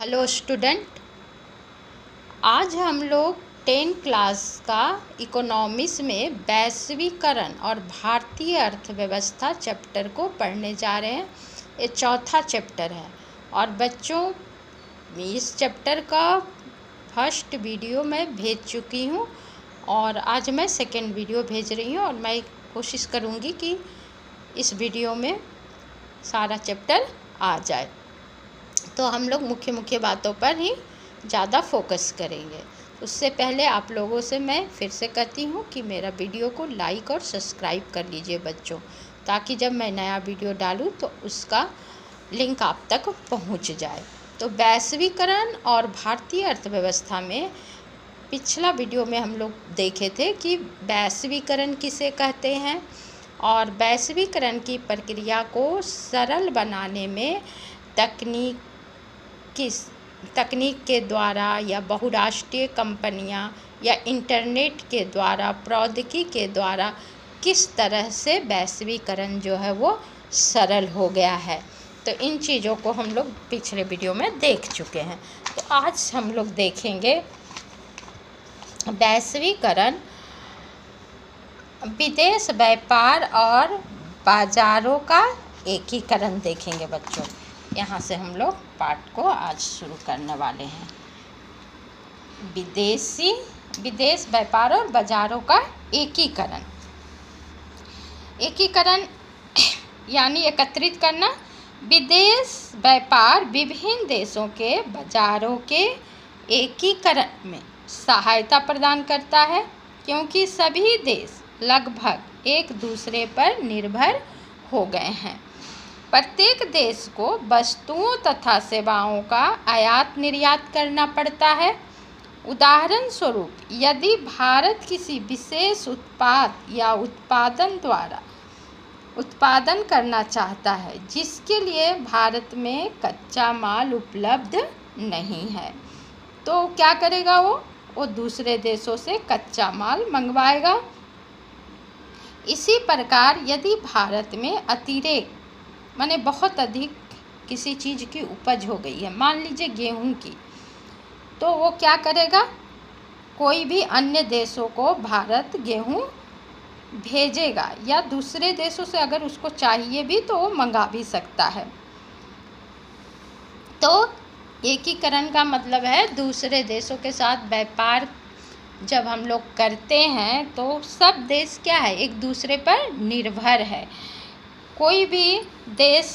Hello student, आज हम लोग 10 क्लास का इकोनॉमिक्स में वैश्वीकरण और भारतीय अर्थव्यवस्था चैप्टर को पढ़ने जा रहे हैं। ये चौथा चैप्टर है और बच्चों इस चैप्टर का फर्स्ट वीडियो मैं भेज चुकी हूँ और आज मैं सेकंड वीडियो भेज रही हूँ और मैं कोशिश करूँगी कि इस वीडियो में सारा चैप्टर आ जाए। तो हम लोग मुख्य मुख्य बातों पर ही ज़्यादा फोकस करेंगे। उससे पहले आप लोगों से मैं फिर से कहती हूँ कि मेरा वीडियो को लाइक और सब्सक्राइब कर लीजिए बच्चों, ताकि जब मैं नया वीडियो डालूँ तो उसका लिंक आप तक पहुँच जाए। तो वैश्वीकरण और भारतीय अर्थव्यवस्था में पिछला वीडियो में हम लोग देखे थे कि वैश्वीकरण किसे कहते हैं और वैश्वीकरण की प्रक्रिया को सरल बनाने में तकनीक के द्वारा या बहुराष्ट्रीय कंपनियां या इंटरनेट के द्वारा प्रौद्योगिकी के द्वारा किस तरह से वैश्वीकरण जो है वो सरल हो गया है। तो इन चीज़ों को हम लोग पिछले वीडियो में देख चुके हैं। तो आज हम लोग देखेंगे वैश्वीकरण, विदेश व्यापार और बाज़ारों का एकीकरण देखेंगे बच्चों। यहाँ से हम लोग पाठ को आज शुरू करने वाले हैं। विदेश व्यापार और बाज़ारों का एकीकरण यानी एकत्रित करना। विदेश व्यापार विभिन्न देशों के बाज़ारों के एकीकरण में सहायता प्रदान करता है, क्योंकि सभी देश लगभग एक दूसरे पर निर्भर हो गए हैं। प्रत्येक देश को वस्तुओं तथा सेवाओं का आयात निर्यात करना पड़ता है। उदाहरण स्वरूप, यदि भारत किसी विशेष उत्पाद या उत्पादन द्वारा उत्पादन करना चाहता है जिसके लिए भारत में कच्चा माल उपलब्ध नहीं है, तो क्या करेगा वो दूसरे देशों से कच्चा माल मंगवाएगा। इसी प्रकार यदि भारत में अतिरेक माने बहुत अधिक किसी चीज़ की उपज हो गई है, मान लीजिए गेहूं की, तो वो क्या करेगा, कोई भी अन्य देशों को भारत गेहूं भेजेगा या दूसरे देशों से अगर उसको चाहिए भी तो वो मंगा भी सकता है। तो एकीकरण का मतलब है दूसरे देशों के साथ व्यापार जब हम लोग करते हैं तो सब देश क्या है, एक दूसरे पर निर्भर है। कोई भी देश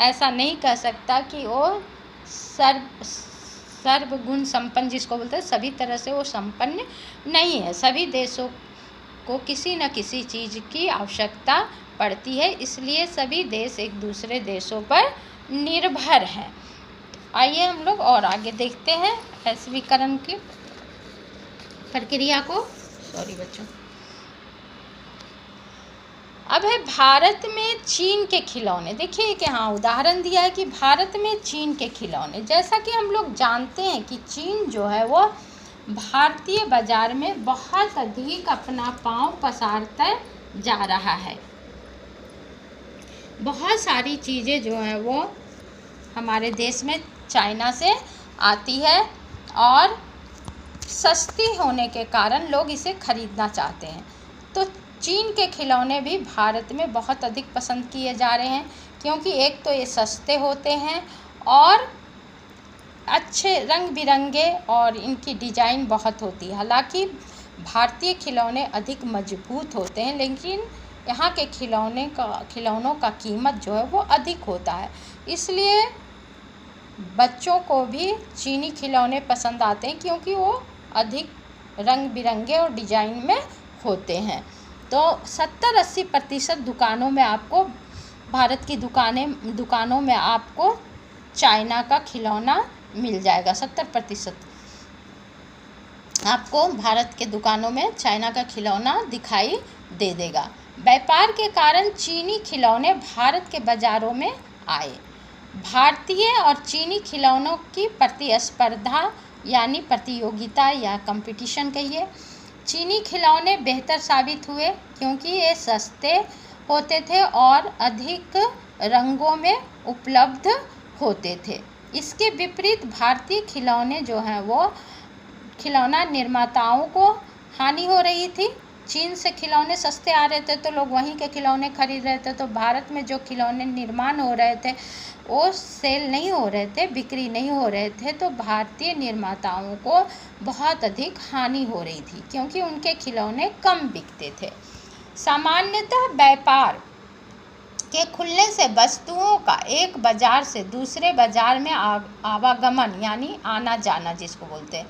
ऐसा नहीं कह सकता कि वो सर्वगुण संपन्न, जिसको बोलते हैं सभी तरह से वो संपन्न नहीं है। सभी देशों को किसी न किसी चीज़ की आवश्यकता पड़ती है, इसलिए सभी देश एक दूसरे देशों पर निर्भर हैं। आइए हम लोग और आगे देखते हैं वैश्वीकरण की प्रक्रिया को। सॉरी बच्चों। अब है भारत में चीन के खिलौने। देखिए कि हाँ उदाहरण दिया है कि भारत में चीन के खिलौने। जैसा कि हम लोग जानते हैं कि चीन जो है वो भारतीय बाजार में बहुत अधिक अपना पांव पसारता जा रहा है। बहुत सारी चीज़ें जो है वो हमारे देश में चाइना से आती है और सस्ती होने के कारण लोग इसे खरीदना चाहते हैं। तो चीन के खिलौने भी भारत में बहुत अधिक पसंद किए जा रहे हैं, क्योंकि एक तो ये सस्ते होते हैं और अच्छे रंग बिरंगे और इनकी डिज़ाइन बहुत होती है। हालांकि भारतीय खिलौने अधिक मजबूत होते हैं, लेकिन यहाँ के खिलौनों का कीमत जो है वो अधिक होता है, इसलिए बच्चों को भी चीनी खिलौने पसंद आते हैं, क्योंकि वो अधिक रंग बिरंगे और डिज़ाइन में होते हैं। तो 70-80% दुकानों में आपको भारत की दुकानों में आपको चाइना का खिलौना मिल जाएगा। 70% आपको भारत के दुकानों में चाइना का खिलौना दिखाई दे देगा। व्यापार के कारण चीनी खिलौने भारत के बाज़ारों में आए। भारतीय और चीनी खिलौनों की प्रतिस्पर्धा यानी प्रतियोगिता या कंपटीशन कहिए, चीनी खिलौने बेहतर साबित हुए क्योंकि ये सस्ते होते थे और अधिक रंगों में उपलब्ध होते थे। इसके विपरीत भारतीय खिलौने जो हैं वो खिलौना निर्माताओं को हानि हो रही थी। चीन से खिलौने सस्ते आ रहे थे तो लोग वहीं के खिलौने खरीद रहे थे, तो भारत में जो खिलौने निर्माण हो रहे थे वो सेल नहीं हो रहे थे, बिक्री नहीं हो रहे थे, तो भारतीय निर्माताओं को बहुत अधिक हानि हो रही थी क्योंकि उनके खिलौने कम बिकते थे। सामान्यतः व्यापार के खुलने से वस्तुओं का एक बाजार से दूसरे बाजार में आवागमन यानी आना जाना जिसको बोलते हैं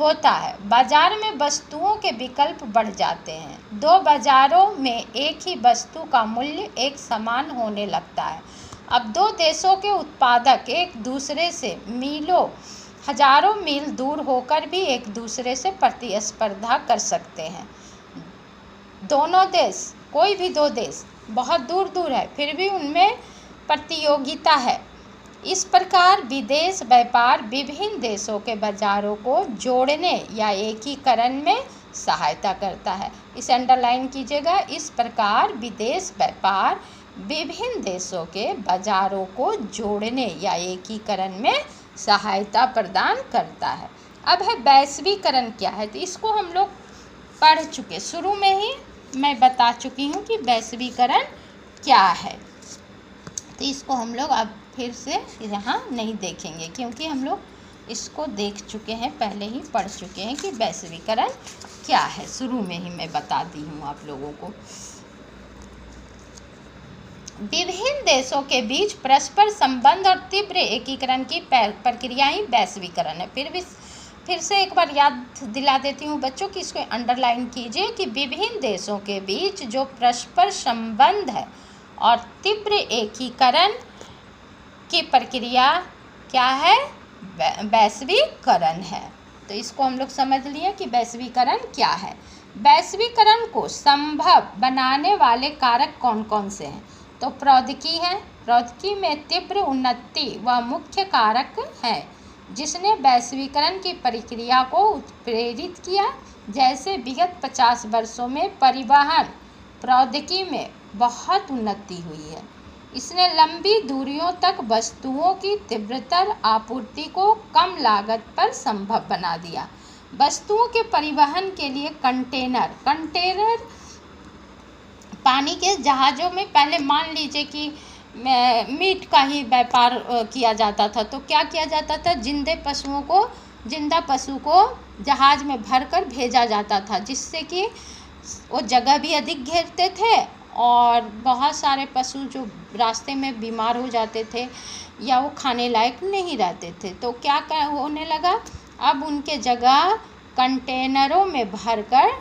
होता है। बाजार में वस्तुओं के विकल्प बढ़ जाते हैं। दो बाजारों में एक ही वस्तु का मूल्य एक समान होने लगता है। अब दो देशों के उत्पादक एक दूसरे से मीलों हजारों मील दूर होकर भी एक दूसरे से प्रतिस्पर्धा कर सकते हैं। दोनों देश, कोई भी दो देश बहुत दूर दूर है फिर भी उनमें प्रतियोगिता है। इस प्रकार विदेश व्यापार विभिन्न देशों के बाजारों को जोड़ने या एकीकरण में सहायता करता है। इसे अंडरलाइन कीजिएगा। इस प्रकार विदेश व्यापार विभिन्न देशों के बाजारों को जोड़ने या एकीकरण में सहायता प्रदान करता है। अब है वैश्वीकरण क्या है, तो इसको हम लोग पढ़ चुके, शुरू में ही मैं बता चुकी हूँ कि वैश्वीकरण क्या है, तो इसको हम लोग अब फिर से यहाँ नहीं देखेंगे क्योंकि हम लोग इसको देख चुके हैं, पहले ही पढ़ चुके हैं कि वैश्वीकरण क्या है, शुरू में ही मैं बता दी हूँ आप लोगों को। विभिन्न देशों के बीच परस्पर संबंध और तीव्र एकीकरण की प्रक्रिया ही वैश्वीकरण है। फिर से एक बार याद दिला देती हूँ बच्चों कि इसको अंडरलाइन कीजिए कि विभिन्न देशों के बीच जो परस्पर संबंध है और तीव्र एकीकरण की प्रक्रिया क्या है, वैश्वीकरण है। तो इसको हम लोग समझ लिए कि वैश्वीकरण क्या है। वैश्वीकरण को संभव बनाने वाले कारक कौन कौन से हैं, तो प्रौद्योगिकी है। प्रौद्योगिकी में तीव्र उन्नति व मुख्य कारक है जिसने वैश्वीकरण की प्रक्रिया को उत्प्रेरित किया। जैसे विगत 50 वर्षों में परिवहन प्रौद्योगिकी में बहुत उन्नति हुई है। इसने लंबी दूरियों तक वस्तुओं की तीव्रतर आपूर्ति को कम लागत पर संभव बना दिया। वस्तुओं के परिवहन के लिए कंटेनर पानी के जहाज़ों में पहले मान लीजिए कि मीट का ही व्यापार किया जाता था, तो क्या किया जाता था, जिंदा पशु को जहाज़ में भरकर भेजा जाता था जिससे कि वो जगह भी अधिक घेरते थे और बहुत सारे पशु जो रास्ते में बीमार हो जाते थे या वो खाने लायक नहीं रहते थे, तो क्या होने लगा, अब उनके जगह कंटेनरों में भरकर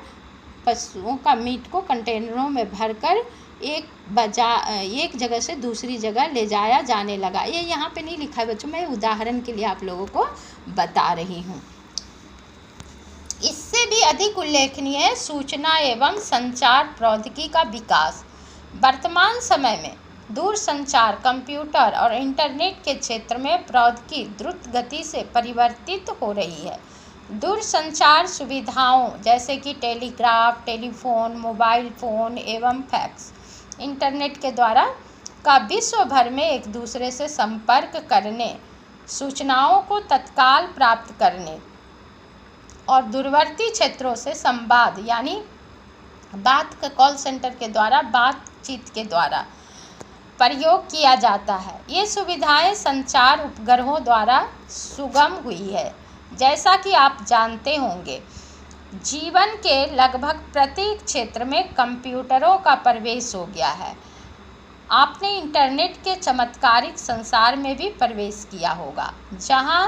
पशुओं का मीट को कंटेनरों में भरकर एक जगह से दूसरी जगह ले जाया जाने लगा। ये यहाँ पे नहीं लिखा है बच्चों, मैं उदाहरण के लिए आप लोगों को बता रही हूँ। इससे भी अधिक उल्लेखनीय है सूचना एवं संचार प्रौद्योगिकी का विकास। वर्तमान समय में दूरसंचार, कंप्यूटर और इंटरनेट के क्षेत्र में प्रौद्योगिकी द्रुत गति से परिवर्तित हो रही है। दूरसंचार सुविधाओं जैसे कि टेलीग्राफ, टेलीफोन, मोबाइल फ़ोन एवं फैक्स, इंटरनेट के द्वारा का विश्व भर में एक दूसरे से संपर्क करने, सूचनाओं को तत्काल प्राप्त करने और दूरवर्ती क्षेत्रों से संवाद यानी कॉल सेंटर के द्वारा बातचीत के द्वारा प्रयोग किया जाता है। ये सुविधाएं संचार उपग्रहों द्वारा सुगम हुई है। जैसा कि आप जानते होंगे, जीवन के लगभग प्रत्येक क्षेत्र में कंप्यूटरों का प्रवेश हो गया है। आपने इंटरनेट के चमत्कारिक संसार में भी प्रवेश किया होगा, जहां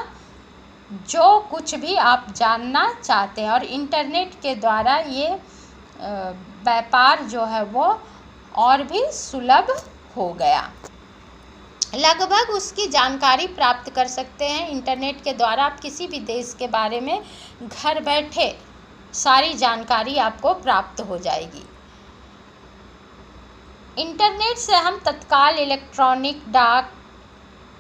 जो कुछ भी आप जानना चाहते हैं और इंटरनेट के द्वारा ये व्यापार जो है वो और भी सुलभ हो गया। लगभग उसकी जानकारी प्राप्त कर सकते हैं। इंटरनेट के द्वारा आप किसी भी देश के बारे में घर बैठे सारी जानकारी आपको प्राप्त हो जाएगी। इंटरनेट से हम तत्काल इलेक्ट्रॉनिक डाक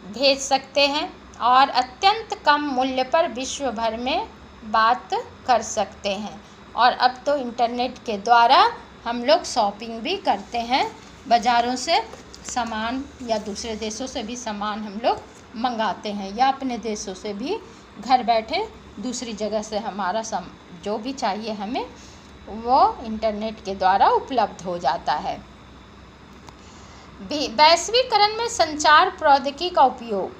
भेज सकते हैं और अत्यंत कम मूल्य पर विश्व भर में बात कर सकते हैं। और अब तो इंटरनेट के द्वारा हम लोग शॉपिंग भी करते हैं, बाज़ारों से सामान या दूसरे देशों से भी सामान हम लोग मंगाते हैं या अपने देशों से भी घर बैठे दूसरी जगह से हमारा जो भी चाहिए हमें वो इंटरनेट के द्वारा उपलब्ध हो जाता है। वैश्वीकरण में संचार प्रौद्योगिकी का उपयोग,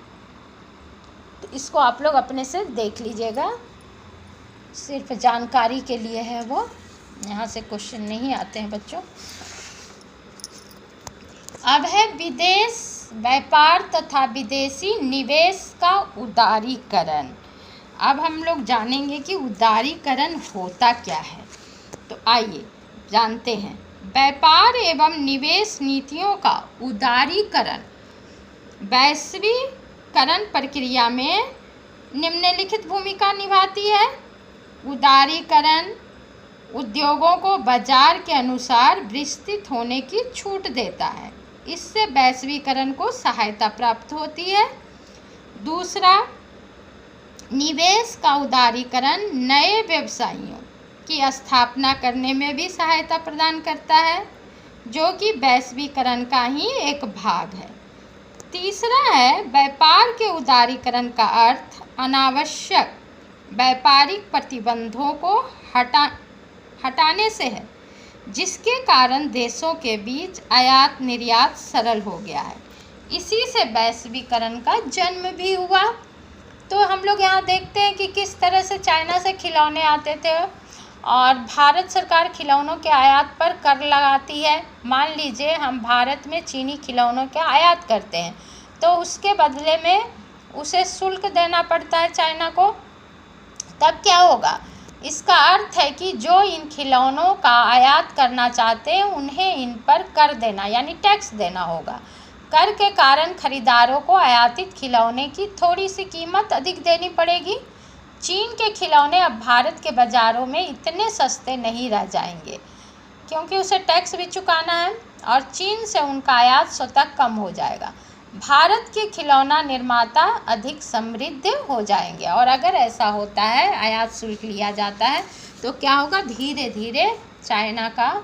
तो इसको आप लोग अपने से देख लीजिएगा, सिर्फ जानकारी के लिए है वो, यहाँ से क्वेश्चन नहीं आते हैं बच्चों। अब है विदेश व्यापार तथा विदेशी निवेश का उदारीकरण। अब हम लोग जानेंगे कि उदारीकरण होता क्या है, तो आइए जानते हैं। व्यापार एवं निवेश नीतियों का उदारीकरण वैश्वीकरण प्रक्रिया में निम्नलिखित भूमिका निभाती है। उदारीकरण उद्योगों को बाजार के अनुसार विस्तृत होने की छूट देता है, इससे वैश्वीकरण को सहायता प्राप्त होती है। दूसरा, निवेश का उदारीकरण नए व्यवसायों की स्थापना करने में भी सहायता प्रदान करता है, जो कि वैश्वीकरण का ही एक भाग है। तीसरा है, व्यापार के उदारीकरण का अर्थ अनावश्यक व्यापारिक प्रतिबंधों को हटाने से है, जिसके कारण देशों के बीच आयात निर्यात सरल हो गया है। इसी से वैश्वीकरण का जन्म भी हुआ। तो हम लोग यहाँ देखते हैं कि किस तरह से चाइना से खिलौने आते थे और भारत सरकार खिलौनों के आयात पर कर लगाती है। मान लीजिए हम भारत में चीनी खिलौनों के आयात करते हैं, तो उसके बदले में उसे शुल्क देना पड़ता है चाइना को। तब क्या होगा? इसका अर्थ है कि जो इन खिलौनों का आयात करना चाहते हैं उन्हें इन पर कर देना यानी टैक्स देना होगा। कर के कारण खरीदारों को आयातित खिलौने की थोड़ी सी कीमत अधिक देनी पड़ेगी। चीन के खिलौने अब भारत के बाज़ारों में इतने सस्ते नहीं रह जाएंगे, क्योंकि उसे टैक्स भी चुकाना है और चीन से उनका आयात स्वतः कम हो जाएगा। भारत के खिलौना निर्माता अधिक समृद्ध हो जाएंगे। और अगर ऐसा होता है, आयात शुल्क लिया जाता है, तो क्या होगा? धीरे धीरे चाइना का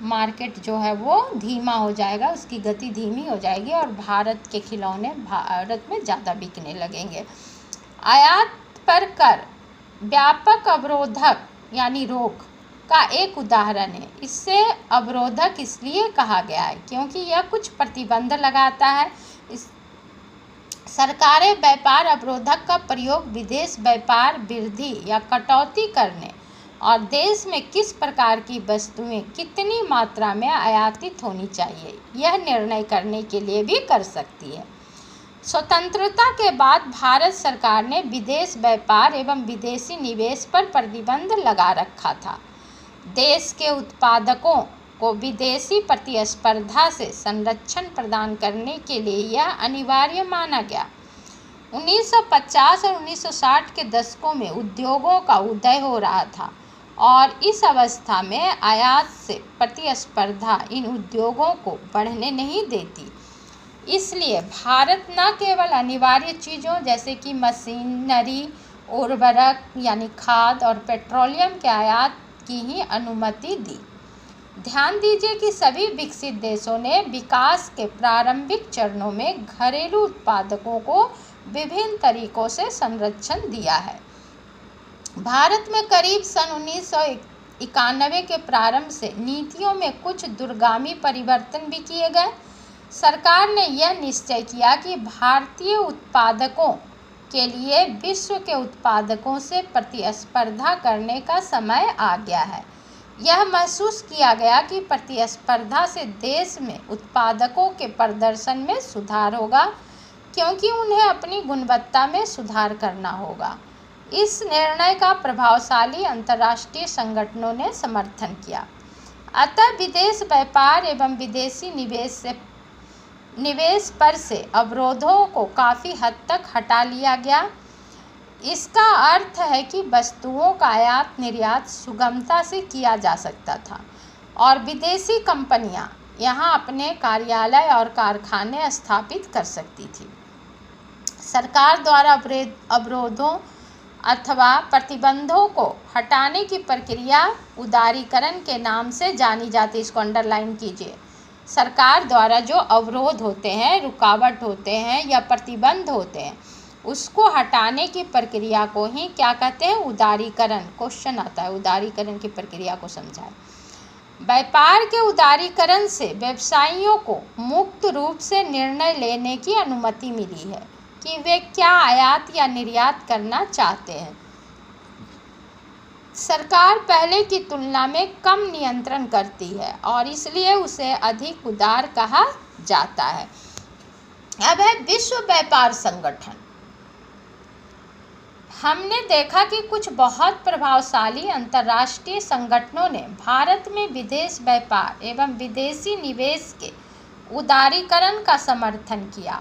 मार्केट जो है वो धीमा हो जाएगा, उसकी गति धीमी हो जाएगी और भारत के खिलौने भारत में ज़्यादा बिकने लगेंगे। आयात पर कर व्यापक अवरोधक यानी रोक का एक उदाहरण है। इससे अवरोधक इसलिए कहा गया है क्योंकि यह कुछ प्रतिबंध लगाता है। सरकारें व्यापार अवरोधक का प्रयोग विदेश व्यापार वृद्धि या कटौती करने और देश में किस प्रकार की वस्तुएं कितनी मात्रा में आयातित होनी चाहिए यह निर्णय करने के लिए भी कर सकती है। स्वतंत्रता के बाद भारत सरकार ने विदेश व्यापार एवं विदेशी निवेश पर प्रतिबंध लगा रखा था। देश के उत्पादकों को विदेशी प्रतिस्पर्धा से संरक्षण प्रदान करने के लिए यह अनिवार्य माना गया। 1950 और 1960 के दशकों में उद्योगों का उदय हो रहा था और इस अवस्था में आयात से प्रतिस्पर्धा इन उद्योगों को बढ़ने नहीं देती। इसलिए भारत न केवल अनिवार्य चीज़ों जैसे कि मशीनरी, उर्वरक यानी खाद और पेट्रोलियम के आयात की ही अनुमति दी। ध्यान दीजिए कि सभी विकसित देशों ने विकास के प्रारंभिक चरणों में घरेलू उत्पादकों को विभिन्न तरीकों से संरक्षण दिया है। भारत में करीब सन 1991 के प्रारंभ से नीतियों में कुछ दूरगामी परिवर्तन भी किए गए। सरकार ने यह निश्चय किया कि भारतीय उत्पादकों के लिए विश्व के उत्पादकों से प्रतिस्पर्धा करने का समय आ गया है। यह महसूस किया गया कि प्रतिस्पर्धा से देश में उत्पादकों के प्रदर्शन में सुधार होगा, क्योंकि उन्हें अपनी गुणवत्ता में सुधार करना होगा। इस निर्णय का प्रभावशाली अंतर्राष्ट्रीय संगठनों ने समर्थन किया। अतः विदेश व्यापार एवं विदेशी निवेश पर से अवरोधों को काफ़ी हद तक हटा लिया गया। इसका अर्थ है कि वस्तुओं का आयात निर्यात सुगमता से किया जा सकता था और विदेशी कंपनियां यहां अपने कार्यालय और कारखाने स्थापित कर सकती थी। सरकार द्वारा अवरोधों अथवा प्रतिबंधों को हटाने की प्रक्रिया उदारीकरण के नाम से जानी जाती है। इसको अंडरलाइन कीजिए। सरकार द्वारा जो अवरोध होते हैं, रुकावट होते हैं या प्रतिबंध होते हैं, उसको हटाने की प्रक्रिया को ही क्या कहते हैं? उदारीकरण। क्वेश्चन आता है, उदारीकरण की प्रक्रिया को समझाएं। व्यापार के उदारीकरण से व्यवसायियों को मुक्त रूप से निर्णय लेने की अनुमति मिली है कि वे क्या आयात या निर्यात करना चाहते हैं। सरकार पहले की तुलना में कम नियंत्रण करती है और इसलिए उसे अधिक उदार कहा जाता है। अब है विश्व व्यापार संगठन। हमने देखा कि कुछ बहुत प्रभावशाली अंतर्राष्ट्रीय संगठनों ने भारत में विदेश व्यापार एवं विदेशी निवेश के उदारीकरण का समर्थन किया।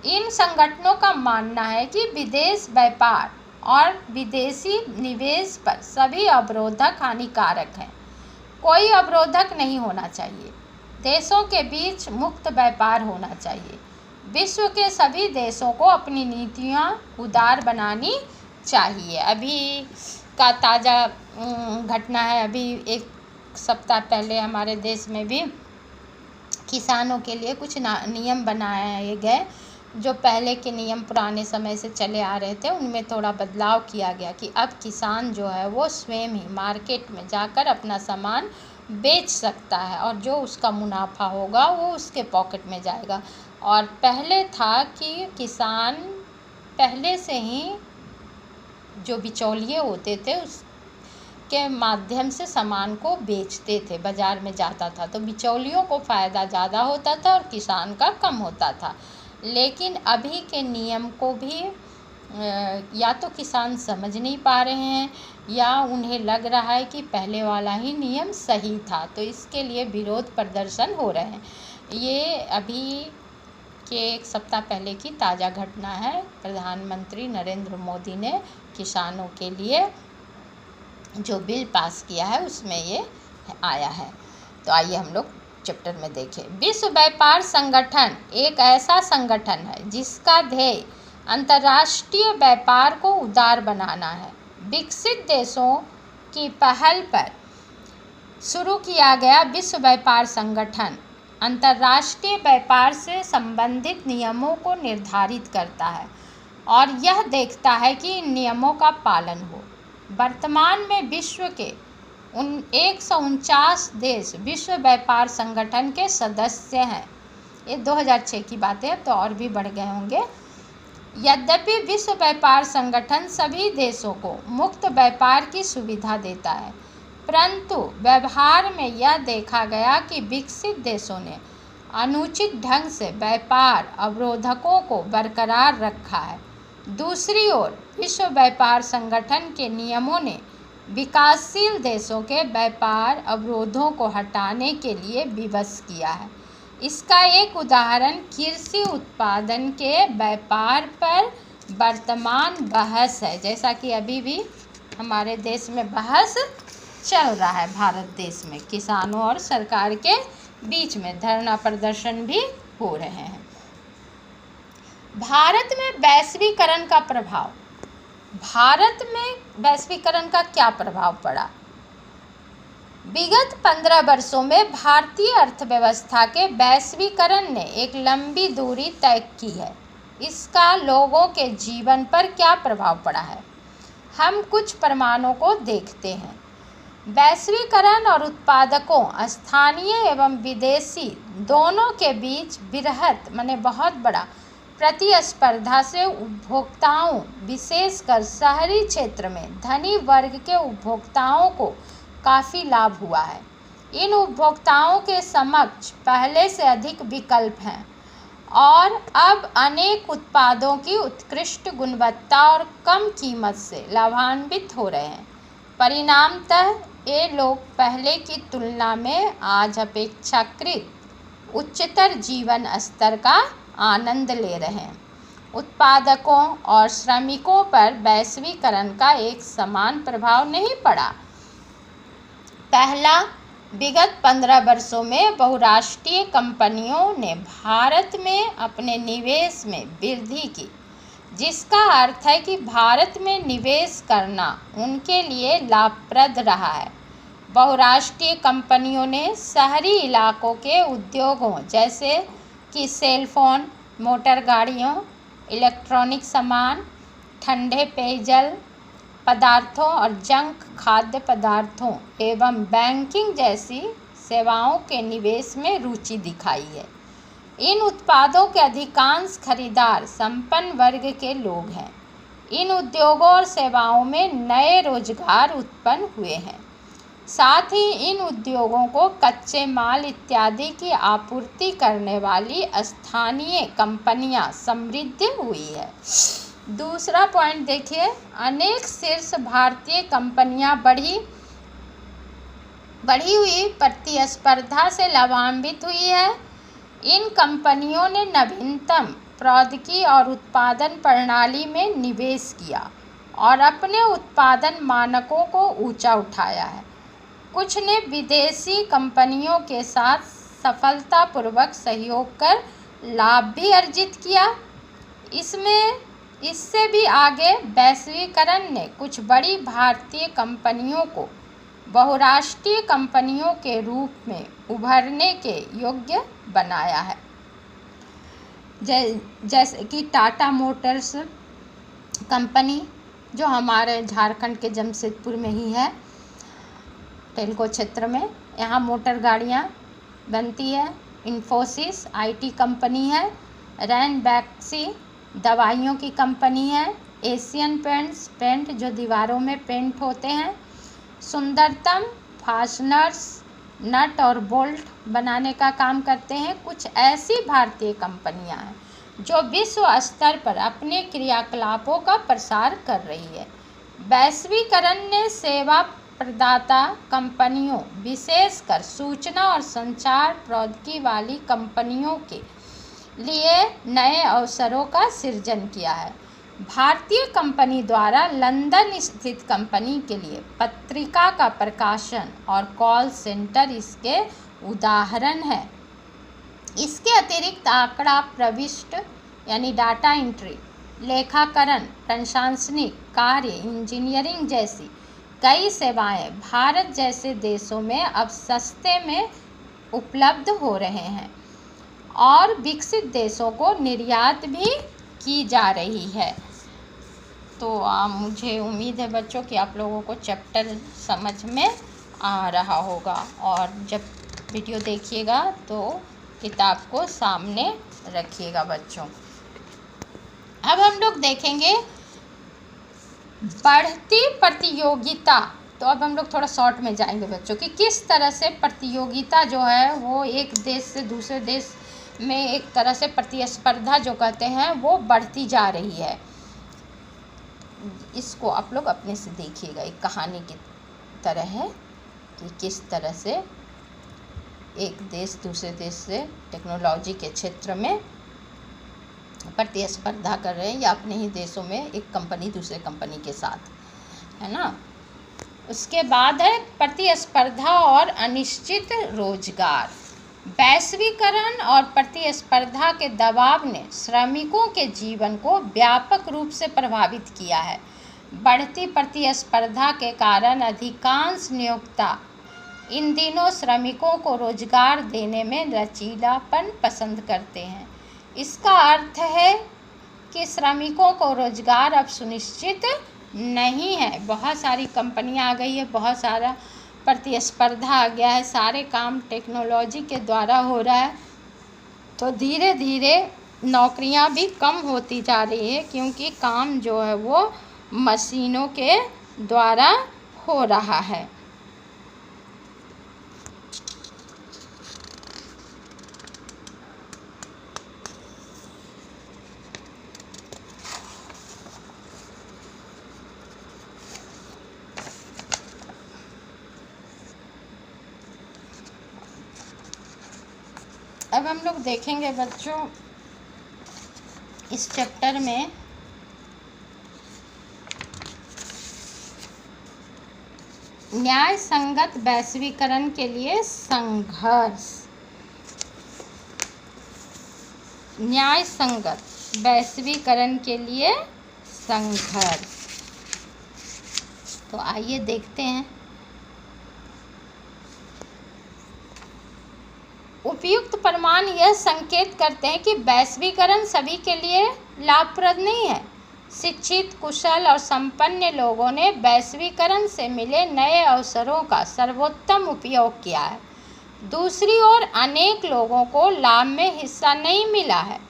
इन संगठनों का मानना है कि विदेश व्यापार और विदेशी निवेश पर सभी अवरोधक हानिकारक हैं। कोई अवरोधक नहीं होना चाहिए। देशों के बीच मुक्त व्यापार होना चाहिए। विश्व के सभी देशों को अपनी नीतियाँ उदार बनानी चाहिए। अभी का ताज़ा घटना है, अभी एक सप्ताह पहले हमारे देश में भी किसानों के लिए कुछ नियम बनाए गए। जो पहले के नियम पुराने समय से चले आ रहे थे, उनमें थोड़ा बदलाव किया गया कि अब किसान जो है वो स्वयं ही मार्केट में जाकर अपना सामान बेच सकता है और जो उसका मुनाफा होगा वो उसके पॉकेट में जाएगा। और पहले था कि किसान पहले से ही जो बिचौलिए होते थे उसके माध्यम से सामान को बेचते थे, बाज़ार में जाता था, तो बिचौलियों को फ़ायदा ज़्यादा होता था और किसान का कम होता था। लेकिन अभी के नियम को भी या तो किसान समझ नहीं पा रहे हैं या उन्हें लग रहा है कि पहले वाला ही नियम सही था, तो इसके लिए विरोध प्रदर्शन हो रहे हैं। ये अभी के एक सप्ताह पहले की ताज़ा घटना है। प्रधानमंत्री नरेंद्र मोदी ने किसानों के लिए जो बिल पास किया है उसमें ये आया है। तो आइए हम लोग चैप्टर में देखें। विश्व व्यापार संगठन एक ऐसा संगठन है जिसका ध्येय अंतर्राष्ट्रीय व्यापार को उदार बनाना है। विकसित देशों की पहल पर शुरू किया गया विश्व व्यापार संगठन अंतर्राष्ट्रीय व्यापार से संबंधित नियमों को निर्धारित करता है और यह देखता है कि इन नियमों का पालन हो। वर्तमान में विश्व के 149 देश विश्व व्यापार संगठन के सदस्य हैं। ये 2006 की बात है, अब तो और भी बढ़ गए होंगे। यद्यपि विश्व व्यापार संगठन सभी देशों को मुक्त व्यापार की सुविधा देता है, परंतु व्यवहार में यह देखा गया कि विकसित देशों ने अनुचित ढंग से व्यापार अवरोधकों को बरकरार रखा है। दूसरी ओर विश्व व्यापार संगठन के नियमों ने विकासशील देशों के व्यापार अवरोधों को हटाने के लिए विवश किया है। इसका एक उदाहरण कृषि उत्पादन के व्यापार पर वर्तमान बहस है। जैसा कि अभी भी हमारे देश में बहस चल रहा है, भारत देश में किसानों और सरकार के बीच में धरना प्रदर्शन भी हो रहे हैं। भारत में वैश्वीकरण का प्रभाव। भारत में वैश्वीकरण का क्या प्रभाव पड़ा? विगत 15 वर्षों में भारतीय अर्थव्यवस्था के वैश्वीकरण ने एक लंबी दूरी तय की है। इसका लोगों के जीवन पर क्या प्रभाव पड़ा है? हम कुछ प्रमाणों को देखते हैं। वैश्वीकरण और उत्पादकों, स्थानीय एवं विदेशी, दोनों के बीच बृहत माने बहुत बड़ा प्रतिस्पर्धा से उपभोक्ताओं, विशेषकर शहरी क्षेत्र में धनी वर्ग के उपभोक्ताओं को काफ़ी लाभ हुआ है। इन उपभोक्ताओं के समक्ष पहले से अधिक विकल्प हैं और अब अनेक उत्पादों की उत्कृष्ट गुणवत्ता और कम कीमत से लाभान्वित हो रहे हैं। परिणामतः ये लोग पहले की तुलना में आज अपेक्षाकृत उच्चतर जीवन स्तर का आनंद ले रहे हैं। उत्पादकों और श्रमिकों पर वैश्वीकरण का एक समान प्रभाव नहीं पड़ा। पहला, विगत 15 वर्षों में बहुराष्ट्रीय कंपनियों ने भारत में अपने निवेश में वृद्धि की, जिसका अर्थ है कि भारत में निवेश करना उनके लिए लाभप्रद रहा है। बहुराष्ट्रीय कंपनियों ने शहरी इलाकों के उद्योगों जैसे कि सेल फोन, मोटर गाड़ियों, इलेक्ट्रॉनिक सामान, ठंडे पेयजल पदार्थों और जंक खाद्य पदार्थों एवं बैंकिंग जैसी सेवाओं के निवेश में रुचि दिखाई है। इन उत्पादों के अधिकांश खरीदार संपन्न वर्ग के लोग हैं। इन उद्योगों और सेवाओं में नए रोजगार उत्पन्न हुए हैं। साथ ही इन उद्योगों को कच्चे माल इत्यादि की आपूर्ति करने वाली स्थानीय कंपनियां समृद्ध हुई है। दूसरा पॉइंट देखिए, अनेक शीर्ष भारतीय कंपनियां बढ़ी हुई प्रतिस्पर्धा से लाभान्वित हुई है। इन कंपनियों ने नवीनतम प्रौद्योगिकी और उत्पादन प्रणाली में निवेश किया और अपने उत्पादन मानकों को ऊंचा उठाया है। कुछ ने विदेशी कंपनियों के साथ सफलतापूर्वक सहयोग कर लाभ भी अर्जित किया। इससे भी आगे वैश्वीकरण ने कुछ बड़ी भारतीय कंपनियों को बहुराष्ट्रीय कंपनियों के रूप में उभरने के योग्य बनाया है। जैसे कि टाटा मोटर्स कंपनी जो हमारे झारखंड के जमशेदपुर में ही है, टेल्को क्षेत्र में, यहाँ मोटर गाड़ियाँ बनती है। इन्फोसिस आईटी कंपनी है। रैनबैक्सी दवाइयों की कंपनी है। एशियन पेंट्स पेंट जो दीवारों में पेंट होते हैं। सुंदरतम फास्टनर्स नट और बोल्ट बनाने का काम करते हैं। कुछ ऐसी भारतीय कंपनियां हैं जो विश्व स्तर पर अपने क्रियाकलापों का प्रसार कर रही है। वैश्वीकरण ने सेवा प्रदाता कंपनियों, विशेषकर सूचना और संचार प्रौद्योगिकी वाली कंपनियों के लिए नए अवसरों का सृजन किया है। भारतीय कंपनी द्वारा लंदन स्थित कंपनी के लिए पत्रिका का प्रकाशन और कॉल सेंटर इसके उदाहरण है। इसके अतिरिक्त आंकड़ा प्रविष्ट यानी डाटा एंट्री, लेखाकरण, प्रशासनिक कार्य, इंजीनियरिंग जैसी कई सेवाएं भारत जैसे देशों में अब सस्ते में उपलब्ध हो रहे हैं और विकसित देशों को निर्यात भी की जा रही है। तो मुझे उम्मीद है बच्चों कि आप लोगों को चैप्टर समझ में आ रहा होगा, और जब वीडियो देखिएगा तो किताब को सामने रखिएगा बच्चों। अब हम लोग देखेंगे बढ़ती प्रतियोगिता। तो अब हम लोग थोड़ा शॉर्ट में जाएंगे बच्चों कि किस तरह से प्रतियोगिता जो है वो एक देश से दूसरे देश में एक तरह से प्रतिस्पर्धा जो कहते हैं वो बढ़ती जा रही है। इसको आप लोग अपने से देखिएगा, एक कहानी की तरह है कि किस तरह से एक देश दूसरे देश से टेक्नोलॉजी के क्षेत्र में प्रतिस्पर्धा कर रहे हैं, या अपने ही देशों में एक कंपनी दूसरे कंपनी के साथ, है ना। उसके बाद है प्रतिस्पर्धा और अनिश्चित रोजगार। वैश्वीकरण और प्रतिस्पर्धा के दबाव ने श्रमिकों के जीवन को व्यापक रूप से प्रभावित किया है। बढ़ती प्रतिस्पर्धा के कारण अधिकांश नियोक्ता इन दिनों श्रमिकों को रोजगार देने में लचीलापन पसंद करते हैं। इसका अर्थ है कि श्रमिकों को रोजगार अब सुनिश्चित नहीं है। बहुत सारी कंपनियां आ गई है, बहुत सारा प्रतिस्पर्धा आ गया है, सारे काम टेक्नोलॉजी के द्वारा हो रहा है, तो धीरे धीरे नौकरियां भी कम होती जा रही है क्योंकि काम जो है वो मशीनों के द्वारा हो रहा है। अब हम लोग देखेंगे बच्चों इस चैप्टर में न्याय संगत वैश्वीकरण के लिए संघर्ष। न्याय संगत वैश्वीकरण के लिए संघर्ष। तो आइए देखते हैं उपयुक्त प्रमाण यह संकेत करते हैं कि वैश्वीकरण सभी के लिए लाभप्रद नहीं है। शिक्षित, कुशल और संपन्न लोगों ने वैश्वीकरण से मिले नए अवसरों का सर्वोत्तम उपयोग किया है। दूसरी ओर अनेक लोगों को लाभ में हिस्सा नहीं मिला है।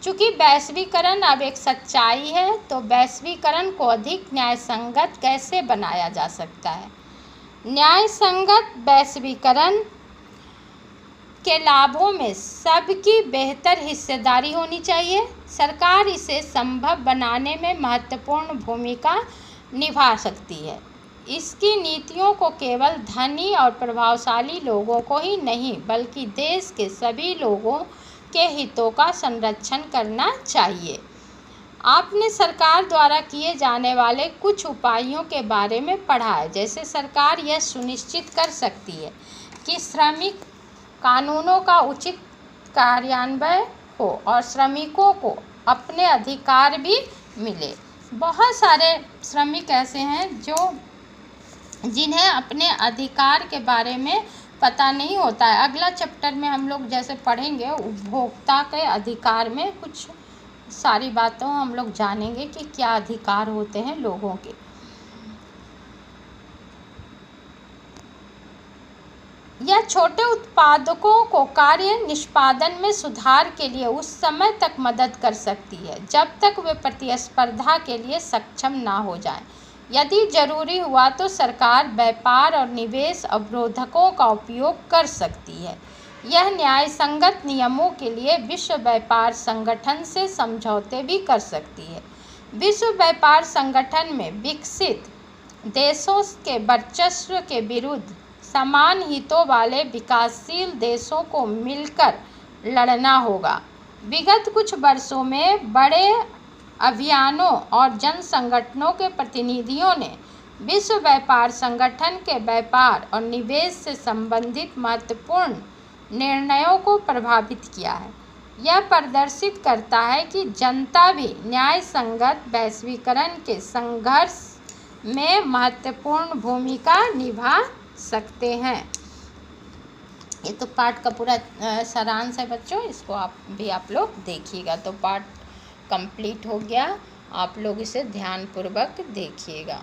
चूँकि वैश्वीकरण अब एक सच्चाई है, तो वैश्वीकरण को अधिक न्यायसंगत कैसे बनाया जा सकता है? न्यायसंगत वैश्वीकरण के लाभों में सबकी बेहतर हिस्सेदारी होनी चाहिए। सरकार इसे संभव बनाने में महत्वपूर्ण भूमिका निभा सकती है। इसकी नीतियों को केवल धनी और प्रभावशाली लोगों को ही नहीं, बल्कि देश के सभी लोगों के हितों का संरक्षण करना चाहिए। आपने सरकार द्वारा किए जाने वाले कुछ उपायों के बारे में पढ़ा है। जैसे सरकार यह सुनिश्चित कर सकती है कि श्रमिक कानूनों का उचित कार्यान्वयन हो और श्रमिकों को अपने अधिकार भी मिले। बहुत सारे श्रमिक ऐसे हैं जिन्हें अपने अधिकार के बारे में पता नहीं होता है। अगला चैप्टर में हम लोग जैसे पढ़ेंगे उपभोक्ता के अधिकार में कुछ सारी बातों हम लोग जानेंगे कि क्या अधिकार होते हैं लोगों के। यह छोटे उत्पादकों को कार्य निष्पादन में सुधार के लिए उस समय तक मदद कर सकती है जब तक वे प्रतिस्पर्धा के लिए सक्षम ना हो जाएं। यदि जरूरी हुआ तो सरकार व्यापार और निवेश अवरोधकों का उपयोग कर सकती है। यह न्यायसंगत नियमों के लिए विश्व व्यापार संगठन से समझौते भी कर सकती है। विश्व व्यापार संगठन में विकसित देशों के वर्चस्व के विरुद्ध समान हितों वाले विकासशील देशों को मिलकर लड़ना होगा। विगत कुछ वर्षों में बड़े अभियानों और जन संगठनों के प्रतिनिधियों ने विश्व व्यापार संगठन के व्यापार और निवेश से संबंधित महत्वपूर्ण निर्णयों को प्रभावित किया है। यह प्रदर्शित करता है कि जनता भी न्यायसंगत वैश्वीकरण के संघर्ष में महत्वपूर्ण भूमिका निभा सकते हैं। ये तो पाठ का पूरा सारांश है बच्चों, इसको आप लोग देखिएगा। तो पाठ कंप्लीट हो गया, आप लोग इसे ध्यानपूर्वक देखिएगा।